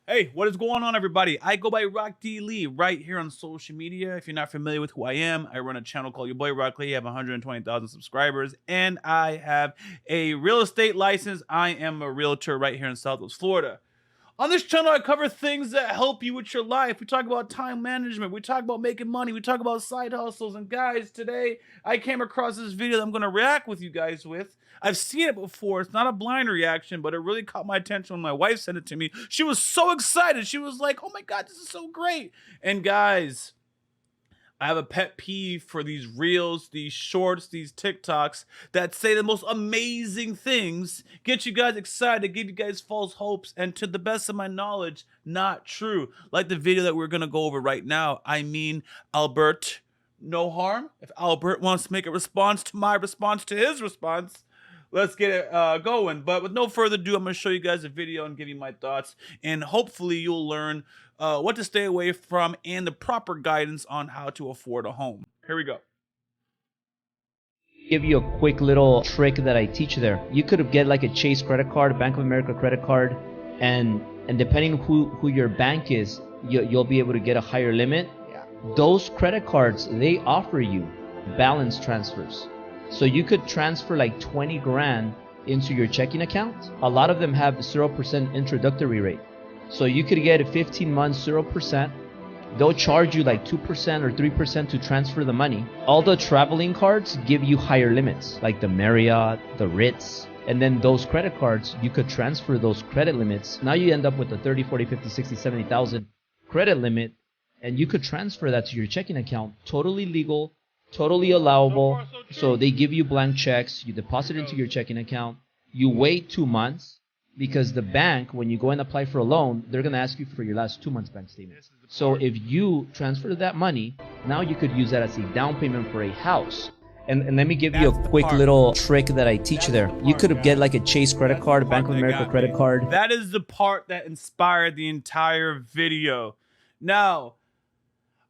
Hey, what is going on, everybody? I go by Rock D Lee right here on social media. If you're not familiar with who I am, I run a channel called Your Boy Rock Lee. I have 120,000 subscribers, and I have a real estate license. I am a realtor right here in Southwest Florida. On this channel, I cover things that help you with your life. We talk about time management. We talk about making money. We talk about side hustles. And guys, today I came across this video that I'm going to react with you guys with. I've seen it before. It's not a blind reaction, but it really caught my attention when my wife sent it to me. She was so excited. She was like, oh my God, this is so great. And guys, I have a pet peeve for these reels, these shorts, these TikToks that say the most amazing things, get you guys excited, give you guys false hopes, and to the best of my knowledge, not true. Like the video that we're gonna go over right now. I mean, Albert, no harm. If Albert wants to make a response to my response to his response, let's get it going. But with no further ado, I'm going to show you guys a video and give you my thoughts. And hopefully you'll learn what to stay away from and the proper guidance on how to afford a home. Here we go. Give you a quick little trick that I teach there. You could get like a Chase credit card, Bank of America credit card, and depending who your bank is, you'll be able to get a higher limit. Those credit cards, they offer you balance transfers. So you could transfer like 20 grand into your checking account. A lot of them have 0% introductory rate. So you could get a 15 months 0%. They'll charge you like 2% or 3% to transfer the money. All the traveling cards give you higher limits, like the Marriott, the Ritz. And then those credit cards, you could transfer those credit limits. Now you end up with a 30, 40, 50, 60, 70,000 credit limit. And you could transfer that to your checking account. Totally legal, totally allowable. So they give you blank checks. You deposit into your checking account. You wait 2 months. Because the bank, when you go and apply for a loan, they're going to ask you for your last 2 months bank statement. So if you transfer that money, now you could use that as a down payment for a house. And let me give you a quick little trick that I teach there. You could get like a Chase credit card, Bank of America credit card. That is the part that inspired the entire video. Now,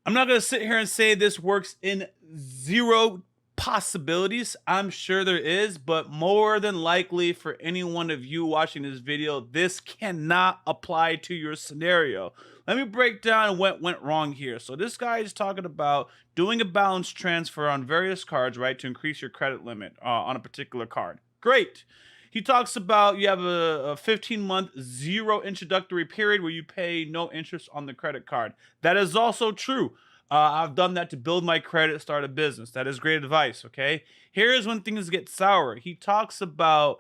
I'm not going to sit here and say this works in zero possibilities. I'm sure there is, but more than likely for any one of you watching this video, this cannot apply to your scenario. Let me break down what went wrong here. So this guy is talking about doing a balance transfer on various cards, right, to increase your credit limit on a particular card. Great. He talks about you have a 15-month zero introductory period where you pay no interest on the credit card. That is also true. I've done that to build my credit, start a business. That is great advice, okay? Here's when things get sour. He talks about,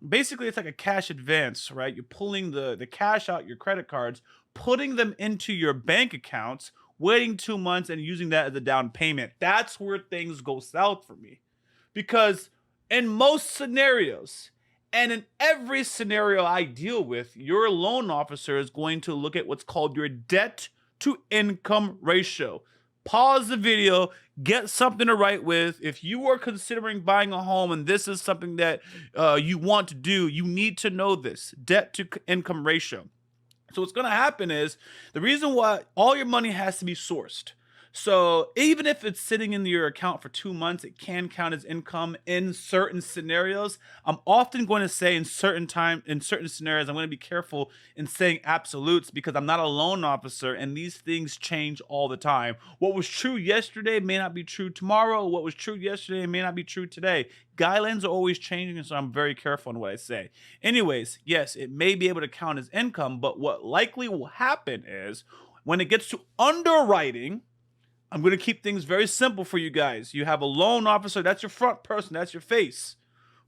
basically it's like a cash advance, right? You're pulling the cash out your credit cards, putting them into your bank accounts, waiting 2 months and using that as a down payment. That's where things go south for me. Because in most scenarios, and in every scenario I deal with, your loan officer is going to look at what's called your debt to income ratio. Pause the video, get something to write with. If you are considering buying a home and this is something that you want to do, you need to know this debt to income ratio. So what's going to happen is the reason why all your money has to be sourced. So even if it's sitting in your account for 2 months, it can count as income in certain scenarios. I'm often going to say in certain scenarios, I'm going to be careful in saying absolutes because I'm not a loan officer and these things change all the time. What was true yesterday may not be true tomorrow. What was true yesterday may not be true today. Guidelines are always changing, so I'm very careful in what I say. Anyways, yes, it may be able to count as income, but what likely will happen is when it gets to underwriting, I'm going to keep things very simple for you guys. You have a loan officer. That's your front person. That's your face.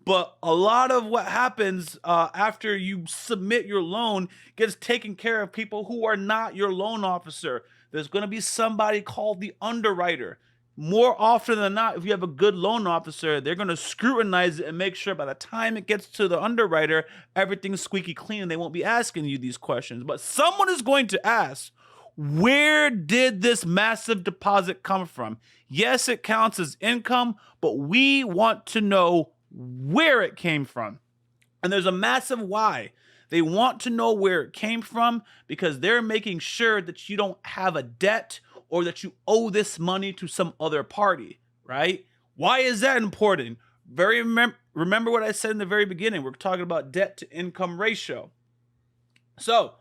But a lot of what happens after you submit your loan gets taken care of people who are not your loan officer. There's going to be somebody called the underwriter. More often than not, if you have a good loan officer, they're going to scrutinize it and make sure by the time it gets to the underwriter, everything's squeaky clean and they won't be asking you these questions. But someone is going to ask, where did this massive deposit come from? Yes, it counts as income, but we want to know where it came from. And there's a massive why. They want to know where it came from because they're making sure that you don't have a debt or that you owe this money to some other party, right? Why is that important? Remember what I said in the very beginning. We're talking about debt to income ratio. So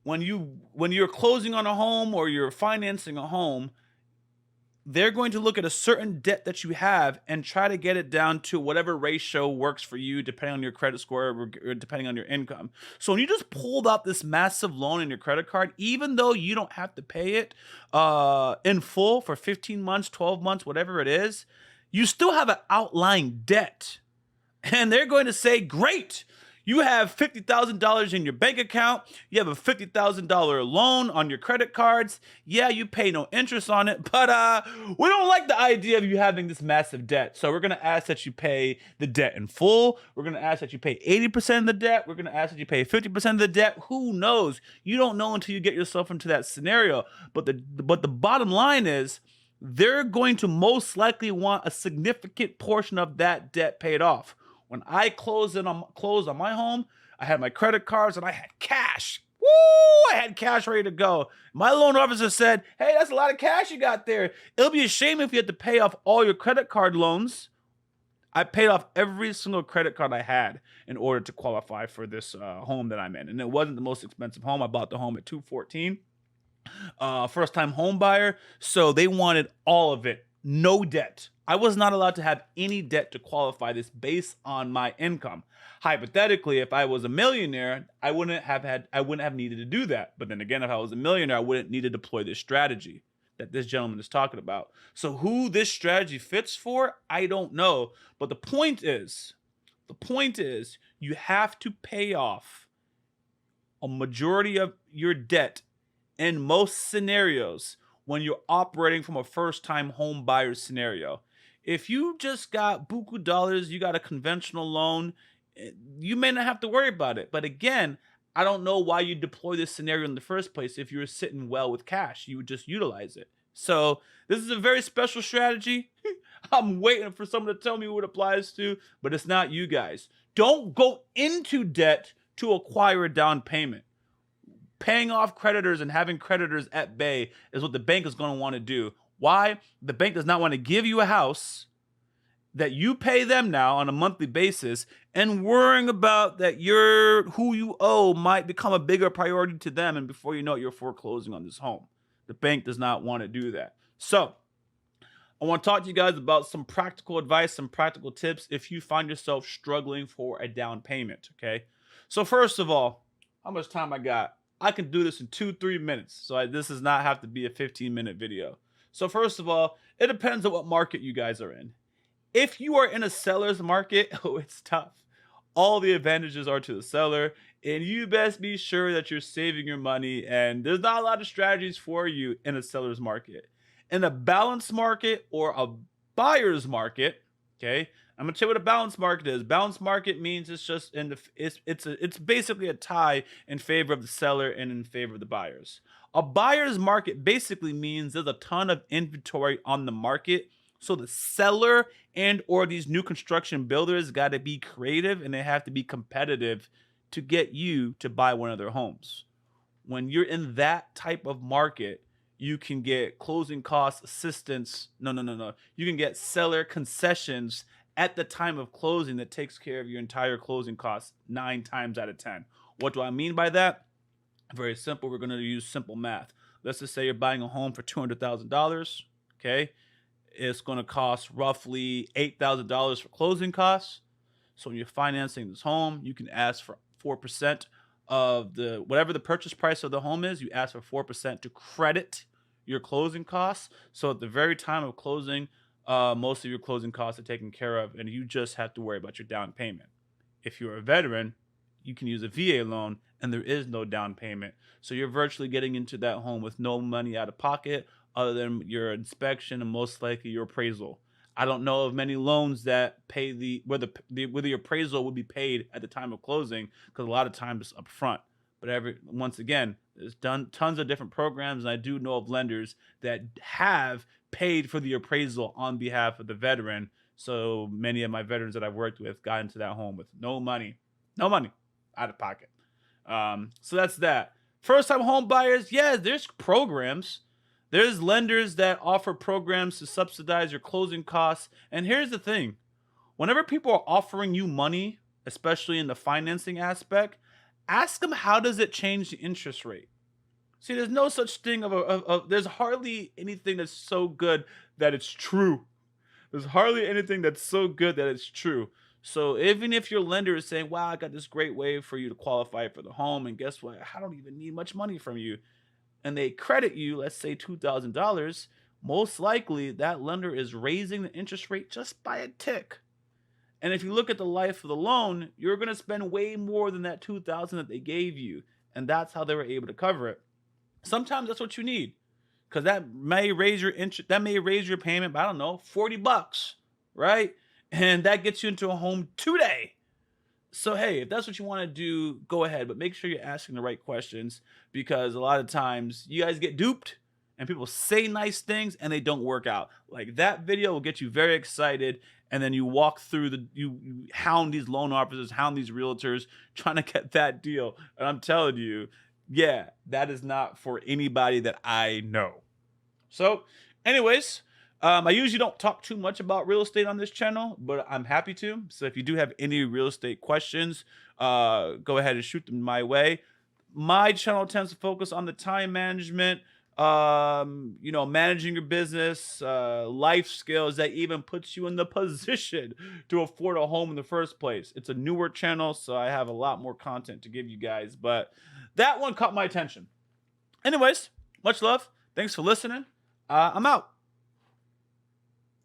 when you're closing on a home or you're financing a home, they're going to look at a certain debt that you have and try to get it down to whatever ratio works for you, depending on your credit score or depending on your income. So when you just pulled out this massive loan in your credit card, even though you don't have to pay it in full for 15 months, 12 months, whatever it is, you still have an outlying debt. And they're going to say, great, you have $50,000 in your bank account. You have a $50,000 loan on your credit cards. Yeah, you pay no interest on it, but we don't like the idea of you having this massive debt. So we're going to ask that you pay the debt in full. We're going to ask that you pay 80% of the debt. We're going to ask that you pay 50% of the debt. Who knows? You don't know until you get yourself into that scenario. But the bottom line is, they're going to most likely want a significant portion of that debt paid off. When I closed on my home, I had my credit cards and I had cash. Woo! I had cash ready to go. My loan officer said, hey, that's a lot of cash you got there. It'll be a shame if you had to pay off all your credit card loans. I paid off every single credit card I had in order to qualify for this home that I'm in. And it wasn't the most expensive home. I bought the home at $214. First time home buyer. So they wanted all of it. No debt. I was not allowed to have any debt to qualify this based on my income. Hypothetically, if I was a millionaire, I wouldn't have needed to do that. But then again, if I was a millionaire, I wouldn't need to deploy this strategy that this gentleman is talking about. So who this strategy fits for, I don't know. But the point is you have to pay off a majority of your debt in most scenarios when you're operating from a first-time home buyer scenario. If you just got buku dollars, you got a conventional loan, you may not have to worry about it. But again, I don't know why you deploy this scenario in the first place. If you're sitting well with cash, you would just utilize it. So this is a very special strategy. I'm waiting for someone to tell me who it applies to, but it's not you guys. Don't go into debt to acquire a down payment. Paying off creditors and having creditors at bay is what the bank is going to want to do. Why? The bank does not want to give you a house that you pay them now on a monthly basis and worrying about that who you owe might become a bigger priority to them, and before you know it, you're foreclosing on this home. The bank does not want to do that. So I want to talk to you guys about some practical advice, some practical tips if you find yourself struggling for a down payment, okay? So first of all, how much time I got? I can do this in 2-3 minutes. So this does not have to be a 15-minute video. So first of all, it depends on what market you guys are in. If you are in a seller's market, oh, it's tough. All the advantages are to the seller, and you best be sure that you're saving your money, and there's not a lot of strategies for you in a seller's market. In a balanced market or a buyer's market, okay, I'm gonna tell you what a balanced market is. Balanced market means it's just it's basically a tie in favor of the seller and in favor of the buyers. A buyer's market basically means there's a ton of inventory on the market, so the seller and or these new construction builders got to be creative and they have to be competitive to get you to buy one of their homes. When you're in that type of market, you can get closing cost assistance. No. You can get seller concessions at the time of closing that takes care of your entire closing costs 9 times out of 10. What do I mean by that? Very simple. We're going to use simple math. Let's just say you're buying a home for $200,000. Okay. It's going to cost roughly $8,000 for closing costs. So when you're financing this home, you can ask for 4% of whatever the purchase price of the home is. You ask for 4% to credit your closing costs. So at the very time of closing, most of your closing costs are taken care of, and you just have to worry about your down payment. If you're a veteran, you can use a VA loan, and there is no down payment. So you're virtually getting into that home with no money out of pocket other than your inspection and most likely your appraisal. I don't know of many loans that pay whether the appraisal will be paid at the time of closing, because a lot of times it's upfront. But once again, there's tons of different programs, and I do know of lenders that have paid for the appraisal on behalf of the veteran. So many of my veterans that I've worked with got into that home with no money out of pocket. So that's that. First time home buyers, yeah, there's programs. There's lenders that offer programs to subsidize your closing costs. And here's the thing. Whenever people are offering you money, especially in the financing aspect, ask them, how does it change the interest rate? See, there's no such thing there's hardly anything that's so good that it's true. There's hardly anything that's so good that it's true. So even if your lender is saying, wow, I got this great way for you to qualify for the home, and guess what? I don't even need much money from you. And they credit you, let's say $2,000, most likely that lender is raising the interest rate just by a tick. And if you look at the life of the loan, you're going to spend way more than that $2,000 that they gave you. And that's how they were able to cover it. Sometimes that's what you need, because that may raise your interest, that may raise your payment by, I don't know, $40, right? And that gets you into a home today. So hey, if that's what you want to do, go ahead, but make sure you're asking the right questions, because a lot of times you guys get duped and people say nice things and they don't work out. Like that video will get you very excited, and then you walk through you hound these loan officers, hound these realtors trying to get that deal. And I'm telling you, yeah, that is not for anybody that I know. So anyways, I usually don't talk too much about real estate on this channel, but I'm happy to. So if you do have any real estate questions, go ahead and shoot them my way. My channel tends to focus on the time management, managing your business, life skills that even puts you in the position to afford a home in the first place. It's a newer channel, so I have a lot more content to give you guys, but that one caught my attention. Anyways, much love. Thanks for listening. I'm out.